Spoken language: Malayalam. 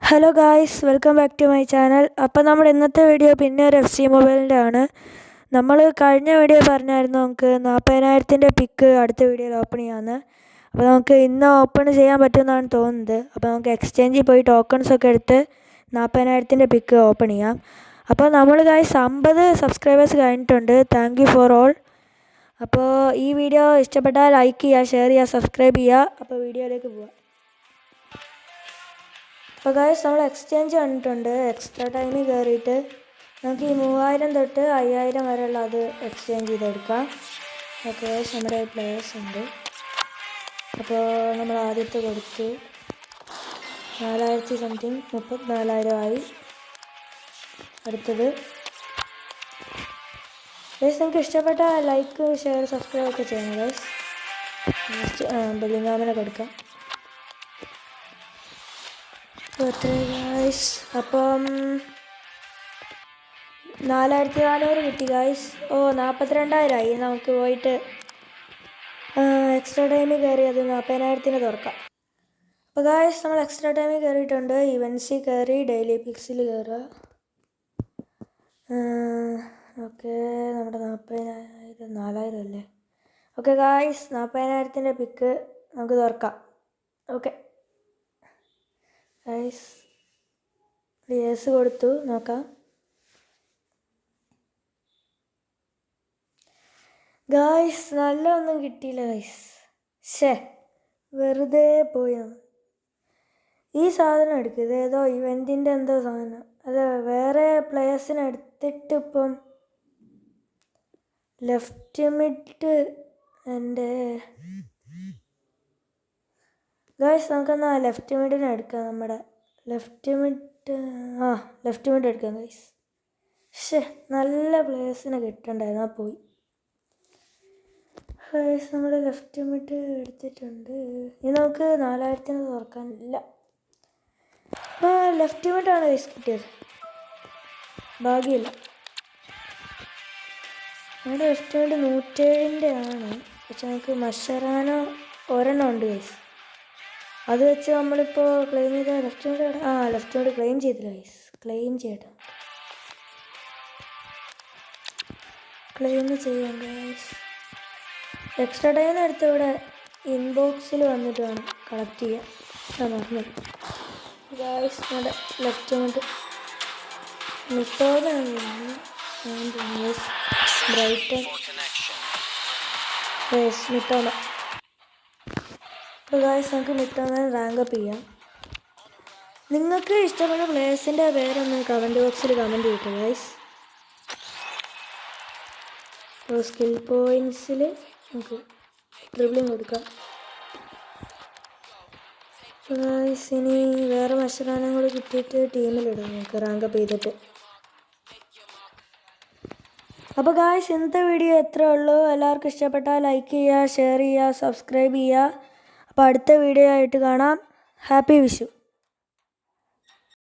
Hello guys, welcome back to my channel. അപ്പോൾ നമ്മുടെ ഇന്നത്തെ വീഡിയോ പിന്നെ ഒരു FC മൊബൈലിൻ്റെ ആണ്. നമ്മൾ കഴിഞ്ഞ വീഡിയോ പറഞ്ഞായിരുന്നു നമുക്ക് 40,000 പിക്ക് അടുത്ത വീഡിയോയിൽ ഓപ്പൺ ചെയ്യാമെന്ന്. അപ്പോൾ നമുക്ക് ഇന്ന് ഓപ്പൺ ചെയ്യാൻ പറ്റുമെന്നാണ് തോന്നുന്നത്. അപ്പോൾ നമുക്ക് എക്സ്ചേഞ്ചിൽ പോയി ടോക്കൺസൊക്കെ എടുത്ത് 40,000 പിക്ക് ഓപ്പൺ ചെയ്യാം. അപ്പോൾ നമ്മൾ ഗായ്സ് 50 സബ്സ്ക്രൈബേഴ്സ് കഴിഞ്ഞിട്ടുണ്ട്. Thank you for all. അപ്പോൾ ഈ വീഡിയോ ഇഷ്ടപ്പെട്ടാൽ ലൈക്ക് ചെയ്യുക, ഷെയർ ചെയ്യുക, സബ്സ്ക്രൈബ് ചെയ്യുക. അപ്പോൾ വീഡിയോയിലേക്ക് പോവാം. അപ്പോൾ ഗായ്സ് നമ്മൾ എക്സ്ചേഞ്ച് കണ്ടിട്ടുണ്ട്. എക്സ്ട്രാ ടൈമിൽ കയറിയിട്ട് നമുക്ക് ഈ 3000 തൊട്ട് 5000 വരെയുള്ള അത് എക്സ്ചേഞ്ച് ചെയ്തെടുക്കാം. ഓക്കെ, നമ്മുടെ പ്ലേയേഴ്സ് ഉണ്ട്. അപ്പോൾ നമ്മൾ ആദ്യത്തെ കൊടുത്തു 4000 സംതിങ്, 34,000 ആയി. അടുത്തത് ഗൈസ്, നിങ്ങൾക്ക് ഇഷ്ടപ്പെട്ട ലൈക്ക്, ഷെയർ, സബ്സ്ക്രൈബ് ഒക്കെ ചെയ്യണം ഗൈസ്. ബെല്ലിങ്ങാമിനെ കൊടുക്കാം. ഗൈസ്, അപ്പം 4400 കിട്ടി ഗൈസ്. 42,000 ആയി. നമുക്ക് പോയിട്ട് എക്സ്ട്രാ ടൈമിൽ കയറി അത് 40,000 തുറക്കാം. അപ്പോൾ ഗൈസ് നമ്മൾ എക്സ്ട്രാ ടൈമിൽ കയറിയിട്ടുണ്ട്. ഇവൻസിൽ കയറി ഡെയിലി പിക്സിൽ കയറുക. ഓക്കെ, നമ്മുടെ 40,000 അല്ലേ. ഓക്കെ ഗൈസ്, 40,000 പിക്ക് നമുക്ക് തുറക്കാം. ഓക്കെ ഗൈസ്, യെസ് കൊടുത്തു. നോക്കാം ഗൈസ്, നല്ല ഒന്നും കിട്ടിയില്ല ഗൈസ്. വെറുതെ പോയാണ്. ഈ സാധനം എടുക്കുക, ഇതേതോ ഇവൻറ്റിൻ്റെ എന്തോ സാധനം. അത് വേറെ പ്ലേയേഴ്സിനെ എടുത്തിട്ട് ഇപ്പം ലെഫ്റ്റ് മിഡ് എൻ്റെ ഗൈസ്, നമുക്കെന്നാ ലെഫ്റ്റ് മിഡിനെ എടുക്കാം. നമ്മുടെ ലെഫ്റ്റ് മിഡ് എടുക്കാം ഗൈസ്. നല്ല പ്ലേയേഴ്സിനെ കിട്ടണ്ടായിരുന്നു, ആ പോയി ഗൈസ്. നമ്മൾ ലെഫ്റ്റ് മിഡ് എടുത്തിട്ടുണ്ട്. ഇനി നമുക്ക് 4000 തുറക്കാനില്ല. ലെഫ്റ്റ് മിഡാണ് ഗൈസ് കിട്ടിയത്, ഭാഗ്യമില്ല. നമ്മുടെ ലെഫ്റ്റ് മിഡ് 107 ആണ്. പക്ഷെ നമുക്ക് മഷറാനോ ഒരെണ്ണം ഉണ്ട് ഗൈസ്. അത് വെച്ച് നമ്മളിപ്പോൾ ക്ലെയിം ചെയ്ത ലെഫ്റ്റ് മിഡ് ക്ലെയിം ചെയ്തില്ല ഗൈസ്. ക്ലെയിം ചെയ്യട്ടെ, ക്ലെയിം ചെയ്യാം ഗൈസ്. എക്സ്ട്രാ ടൈം എടുത്ത് ഇവിടെ ഇൻബോക്സിൽ വന്നിട്ട് വേണം കളക്ട് ചെയ്യാൻ. മറന്നു ഗൈസ്. നമ്മുടെ ലെഫ്റ്റ് മിഡ് മിത്തോടാണ് ബ്രൈറ്റൺ മിത്തോണ. അപ്പോൾ ഗൈസ് നമുക്ക് മിത്തോണ റാങ്ക് അപ്പ് ചെയ്യാം. നിങ്ങൾക്ക് ഇഷ്ടപ്പെട്ട പ്ലേയേഴ്സിൻ്റെ പേരൊന്ന് കമൻറ്റ് ബോക്സിൽ കമൻറ്റ് ചെയ്യട്ടെ ഗൈസ്. അപ്പോൾ സ്കിൽ പോയിൻറ്റ്സിൽ നമുക്ക് ഡ്രിബ്ലിംഗ് കൊടുക്കാം ഗൈസ്. ഇനി വേറെ മത്സരാനം കൂടി കിട്ടിയിട്ട് ടീമിലിടാം നമുക്ക് റാങ്ക് അപ്പ് ചെയ്തിട്ട്. അപ്പോൾ ഗായ്സ്, ഇന്നത്തെ വീഡിയോ എത്രയേ ഉള്ളൂ. എല്ലാവർക്കും ഇഷ്ടപ്പെട്ടാൽ ലൈക്ക് ചെയ്യുക, ഷെയർ ചെയ്യുക, സബ്സ്ക്രൈബ് ചെയ്യുക. അപ്പോൾ അടുത്ത വീഡിയോ ആയിട്ട് കാണാം. ഹാപ്പി വിഷു.